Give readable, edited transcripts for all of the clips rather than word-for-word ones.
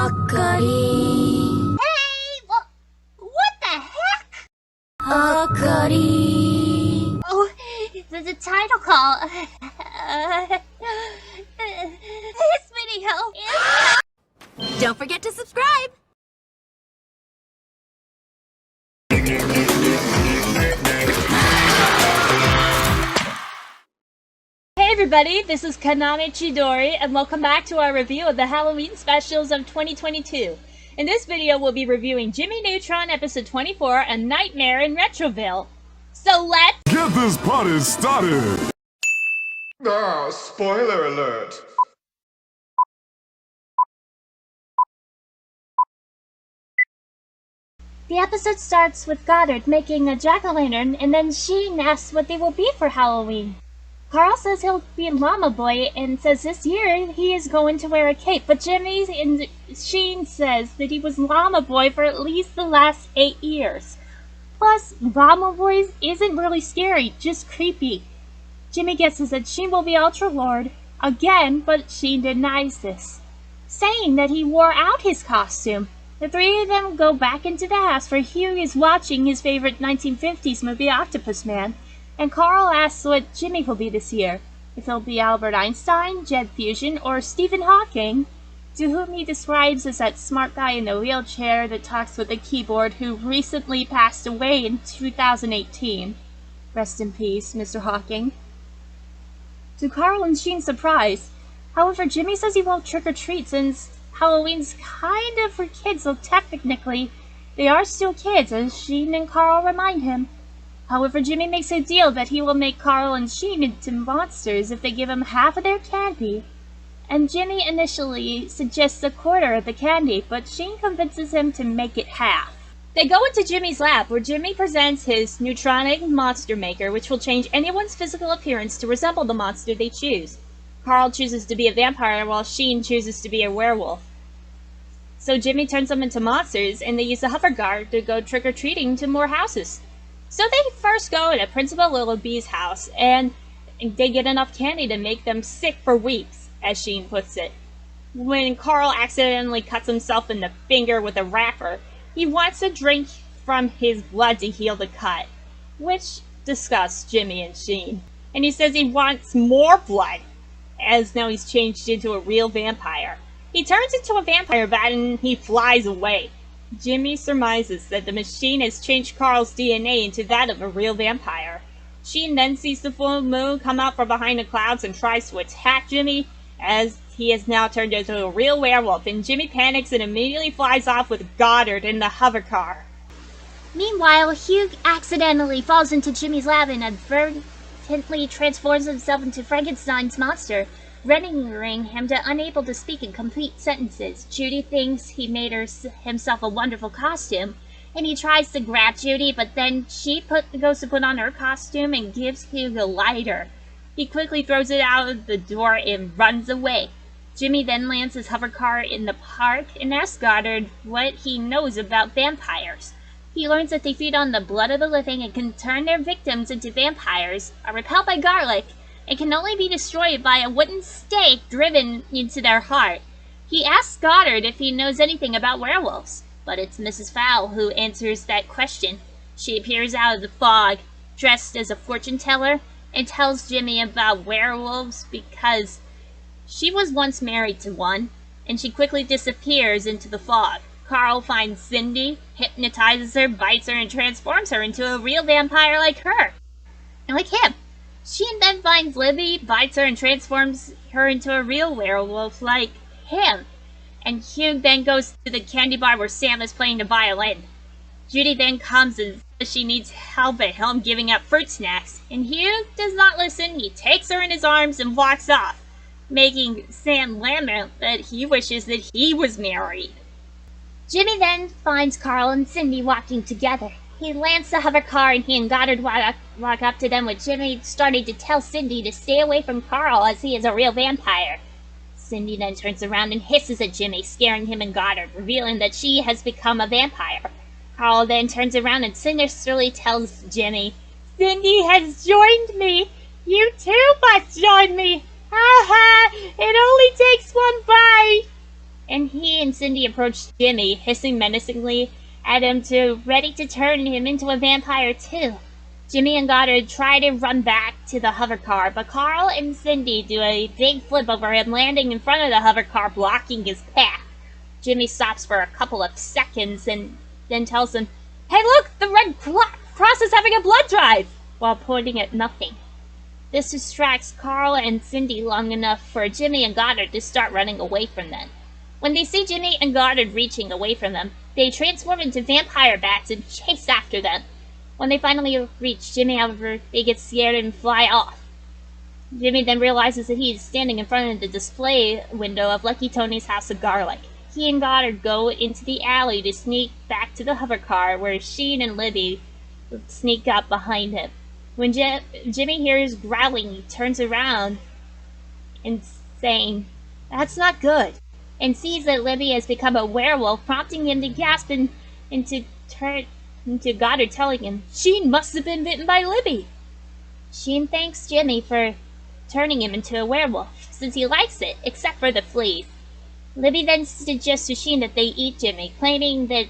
Akari. Hey! What the heck? Akari. Oh, the title call. This video is... Don't forget to subscribe. Hey everybody, this is Kaname Chidori, and welcome back to our review of the Halloween specials of 2022. In this video, we'll be reviewing Jimmy Neutron episode 24, A Nightmare in Retroville. So let's get this party started! Spoiler alert! The episode starts with Goddard making a jack-o'-lantern, and then Sheen asks what they will be for Halloween. Carl says he'll be Llama Boy and says this year he is going to wear a cape, but Jimmy and Sheen says that he was Llama Boy for at least the last 8 years. Plus, Llama Boy isn't really scary, just creepy. Jimmy guesses that Sheen will be Ultra Lord again, but Sheen denies this, saying that he wore out his costume. The three of them go back into the house where Hugh is watching his favorite 1950s movie, Octopus Man, and Carl asks what Jimmy will be this year, if he'll be Albert Einstein, Jet Fusion, or Stephen Hawking, to whom he describes as that smart guy in a wheelchair that talks with a keyboard who recently passed away in 2018. Rest in peace, Mr. Hawking. To Carl and Sheen's surprise, however, Jimmy says he won't trick-or-treat since Halloween's kind of for kids, so technically they are still kids, as Sheen and Carl remind him. However, Jimmy makes a deal that he will make Carl and Sheen into monsters if they give him half of their candy. And Jimmy initially suggests a quarter of the candy, but Sheen convinces him to make it half. They go into Jimmy's lab, where Jimmy presents his neutronic monster maker, which will change anyone's physical appearance to resemble the monster they choose. Carl chooses to be a vampire, while Sheen chooses to be a werewolf. So Jimmy turns them into monsters, and they use the hover guard to go trick-or-treating to more houses. So they first go to Principal Littlebee's house, and they get enough candy to make them sick for weeks, as Sheen puts it. When Carl accidentally cuts himself in the finger with a wrapper, he wants to drink from his blood to heal the cut, which disgusts Jimmy and Sheen. And he says he wants more blood, as now he's changed into a real vampire. He turns into a vampire bat and he flies away. Jimmy surmises that the machine has changed Carl's DNA into that of a real vampire. Sheen then sees the full moon come out from behind the clouds and tries to attack Jimmy, as he has now turned into a real werewolf, and Jimmy panics and immediately flies off with Goddard in the hover car. Meanwhile, Hugh accidentally falls into Jimmy's lab and inadvertently transforms himself into Frankenstein's monster, rendering him unable to speak and complete sentences. Judy thinks he made himself a wonderful costume, and he tries to grab Judy, but then she goes to put on her costume and gives Hugh the lighter. He quickly throws it out of the door and runs away. Jimmy then lands his hover car in the park and asks Goddard what he knows about vampires. He learns that they feed on the blood of the living and can turn their victims into vampires, are repelled by garlic, and can only be destroyed by a wooden stake driven into their heart. He asks Goddard if he knows anything about werewolves, but it's Mrs. Fowl who answers that question. She appears out of the fog, dressed as a fortune teller, and tells Jimmy about werewolves because she was once married to one, and she quickly disappears into the fog. Carl finds Cindy, hypnotizes her, bites her, and transforms her into a real vampire like her. And like him. Sheen then finds Libby, bites her, and transforms her into a real werewolf like him. And Hugh then goes to the candy bar where Sam is playing the violin. Judy then comes and says she needs help at home giving up fruit snacks. And Hugh does not listen. He takes her in his arms and walks off, making Sam lament that he wishes that he was married. Jimmy then finds Carl and Cindy walking together. He lands the hover car and he and Goddard walk up to them, with Jimmy starting to tell Cindy to stay away from Carl as he is a real vampire. Cindy then turns around and hisses at Jimmy, scaring him and Goddard, revealing that she has become a vampire. Carl then turns around and sinisterly tells Jimmy, "Cindy has joined me! You too must join me! Ha ha! It only takes one bite!" And he and Cindy approach Jimmy, hissing menacingly at him ready to turn him into a vampire too. Jimmy and Goddard try to run back to the hover car, but Carl and Cindy do a big flip over him, landing in front of the hover car, blocking his path. Jimmy stops for a couple of seconds and then tells them, "Hey look, the red cross is having a blood drive," while pointing at nothing. This distracts Carl and Cindy long enough for Jimmy and Goddard to start running away from them. When they see Jimmy and Goddard reaching away from them, they transform into vampire bats and chase after them. When they finally reach Jimmy, however, they get scared and fly off. Jimmy then realizes that he is standing in front of the display window of Lucky Tony's House of Garlic. He and Goddard go into the alley to sneak back to the hover car, where Sheen and Libby sneak up behind him. When Jimmy hears growling, he turns around and saying, "That's not good," and sees that Libby has become a werewolf, prompting him to gasp into Goddard telling him, "Sheen must have been bitten by Libby." Sheen thanks Jimmy for turning him into a werewolf, since he likes it, except for the fleas. Libby then suggests to Sheen that they eat Jimmy, claiming that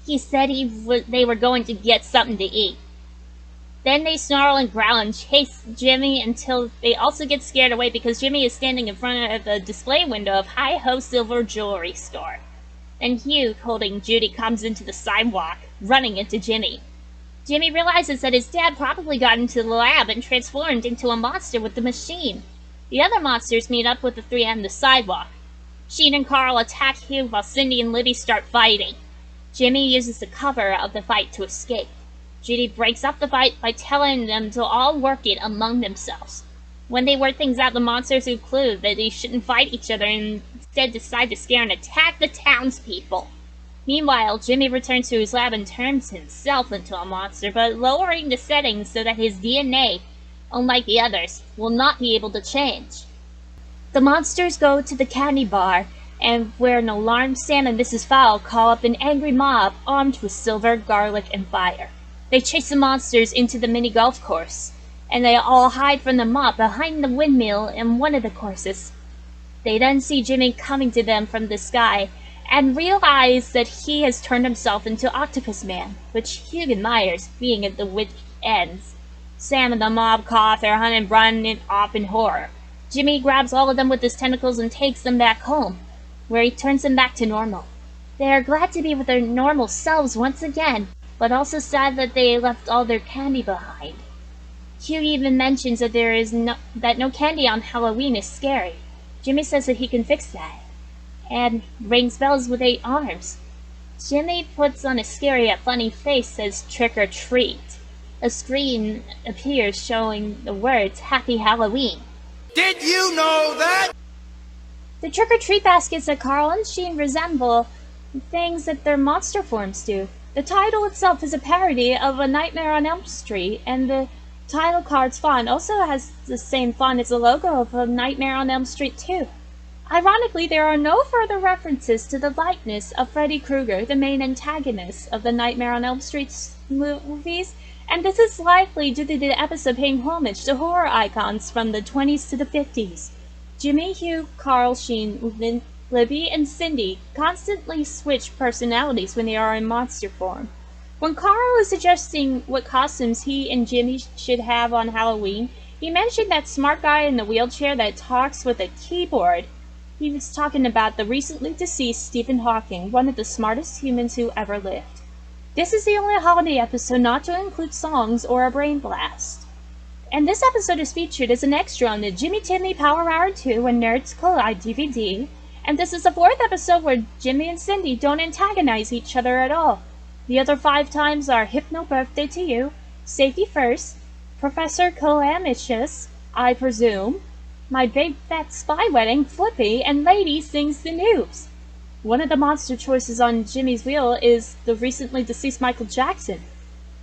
he said they were going to get something to eat. Then they snarl and growl and chase Jimmy until they also get scared away because Jimmy is standing in front of the display window of Hi-Ho Silver Jewelry Store. Then Hugh, holding Judy, comes into the sidewalk, running into Jimmy. Jimmy realizes that his dad probably got into the lab and transformed into a monster with the machine. The other monsters meet up with the three on the sidewalk. Sheen and Carl attack Hugh while Cindy and Libby start fighting. Jimmy uses the cover of the fight to escape. Judy breaks up the fight by telling them to all work it among themselves. When they work things out, the monsters conclude that they shouldn't fight each other and instead decide to scare and attack the townspeople. Meanwhile, Jimmy returns to his lab and turns himself into a monster, but lowering the settings so that his DNA, unlike the others, will not be able to change. The monsters go to the candy bar, and where an alarmed Sam and Mrs. Fowl call up an angry mob armed with silver, garlic, and fire. They chase the monsters into the mini golf course, and they all hide from the mob behind the windmill in one of the courses. They then see Jimmy coming to them from the sky, and realize that he has turned himself into Octopus Man, which Hugh admires, being at the wit's ends. Sam and the mob call off their hunt and run off in horror. Jimmy grabs all of them with his tentacles and takes them back home, where he turns them back to normal. They are glad to be with their normal selves once again, but also sad that they left all their candy behind. Hugh even mentions that that no candy on Halloween is scary. Jimmy says that he can fix that, and rings bells with 8 arms. Jimmy puts on a scary yet funny face, says "trick or treat." A screen appears showing the words "Happy Halloween." Did you know that? The trick-or-treat baskets that Carl and Sheen resemble things that their monster forms do. The title itself is a parody of A Nightmare on Elm Street, and the title card's font also has the same font as the logo of A Nightmare on Elm Street 2. Ironically, there are no further references to the likeness of Freddy Krueger, the main antagonist of the Nightmare on Elm Street movies, and this is likely due to the episode paying homage to horror icons from the 20s to the 50s. Jimmy, Hugh, Carl, Sheen, Libby, and Cindy constantly switch personalities when they are in monster form. When Carl was suggesting what costumes he and Jimmy should have on Halloween, he mentioned that smart guy in the wheelchair that talks with a keyboard. He was talking about the recently deceased Stephen Hawking, one of the smartest humans who ever lived. This is the only holiday episode not to include songs or a brain blast. And this episode is featured as an extra on the Jimmy Timmy Power Hour 2 and Nerds Collide DVD, and this is the 4th episode where Jimmy and Cindy don't antagonize each other at all. The other 5 times are Hypno Birthday to You, Safety First, Professor Calamicious, I Presume, My Big Fat Spy Wedding, Flippy, and Lady Sings the News. One of the monster choices on Jimmy's wheel is the recently deceased Michael Jackson,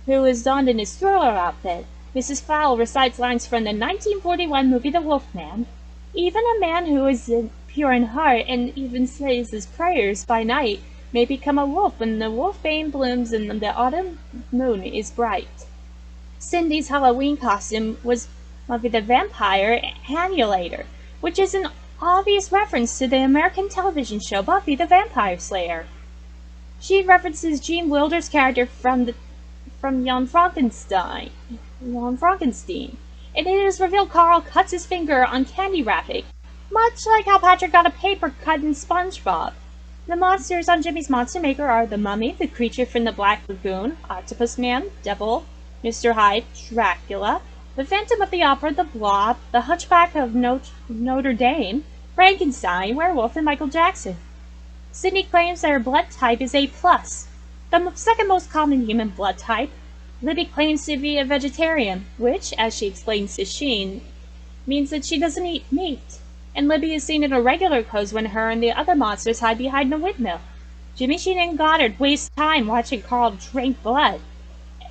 who is donned in his Thriller outfit. Mrs. Fowl recites lines from the 1941 movie The Wolfman. Even a man who is pure in heart and even says his prayers by night may become a wolf when the wolfbane blooms and the autumn moon is bright. Cindy's Halloween costume was the vampire Annulator, which is an obvious reference to the American television show Buffy the Vampire Slayer. She references Gene Wilder's character from Young Frankenstein. And it is revealed Carl cuts his finger on candy wrapping, much like how Patrick got a paper cut in SpongeBob. The monsters on Jimmy's Monster Maker are the Mummy, the creature from the Black Lagoon, Octopus Man, Devil, Mr. Hyde, Dracula, the Phantom of the Opera, the Blob, the Hunchback of Notre Dame, Frankenstein, Werewolf, and Michael Jackson. Sydney claims that her blood type is A+, the second most common human blood type. Libby claims to be a vegetarian, which, as she explains to Sheen, means that she doesn't eat meat. And Libby is seen in a regular clothes when her and the other monsters hide behind a windmill. Jimmy, Sheen, and Goddard waste time watching Carl drink blood,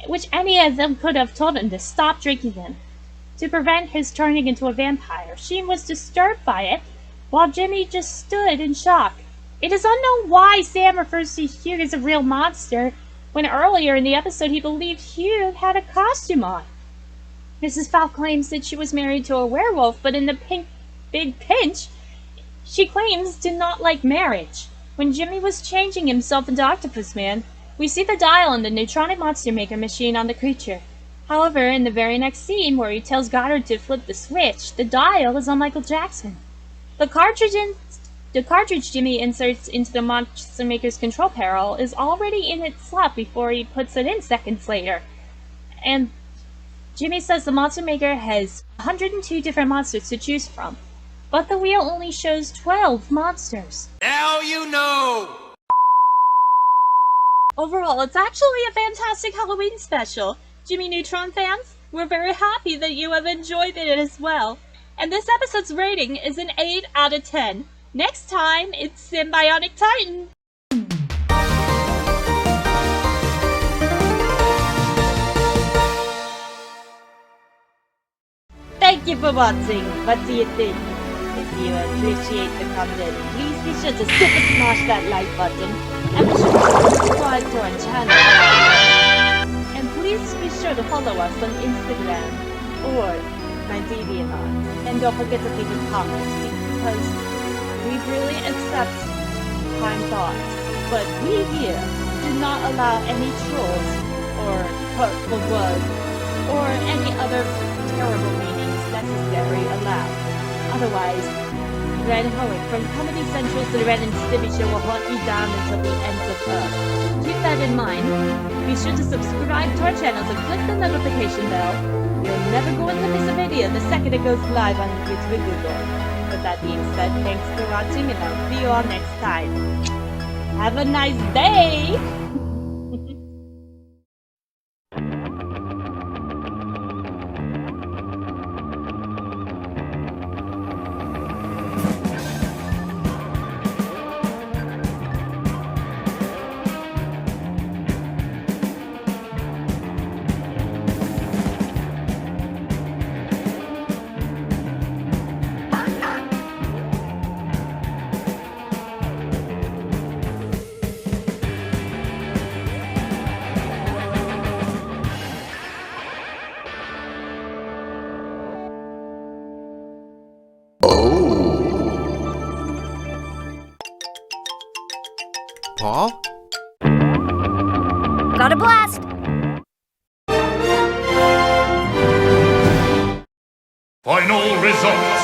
which any of them could have told him to stop drinking them, to prevent his turning into a vampire. Sheen was disturbed by it, while Jimmy just stood in shock. It is unknown why Sam refers to Hugh as a real monster, when earlier in the episode he believed Hugh had a costume on. Mrs. Fowl claims that she was married to a werewolf, but in the Big Pinch, she claims to not like marriage. When Jimmy was changing himself into Octopus Man, we see the dial on the Neutronic Monster Maker machine on the creature. However, in the very next scene where he tells Goddard to flip the switch, the dial is on Michael Jackson. The cartridge Jimmy inserts into the Monster Maker's control panel is already in its slot before he puts it in seconds later. And Jimmy says the Monster Maker has 102 different monsters to choose from, but the wheel only shows 12 monsters. Now you know! Overall, it's actually a fantastic Halloween special. Jimmy Neutron fans, we're very happy that you have enjoyed it as well. And this episode's rating is an 8 out of 10. Next time, it's Symbiotic Titan. Thank you for watching. What do you think? If you appreciate the content, please be sure to super smash that like button and be sure to subscribe to our channel. And please be sure to follow us on Instagram or my DeviantArt. And don't forget to leave a comment because we really accept kind thoughts. But we here do not allow any trolls or hurtful words or any other terrible meanings necessary allowed. Otherwise, Red Hoek from Comedy Central's The Red and Stimpy Show will haunt you down until the ends of Earth. Keep that in mind. Be sure to subscribe to our channels and click the notification bell. You'll never go to miss a video the second it goes live on YouTube and Google. With that being said, thanks for watching and I'll see you all next time. Have a nice day! Paul? Got a blast! Final result.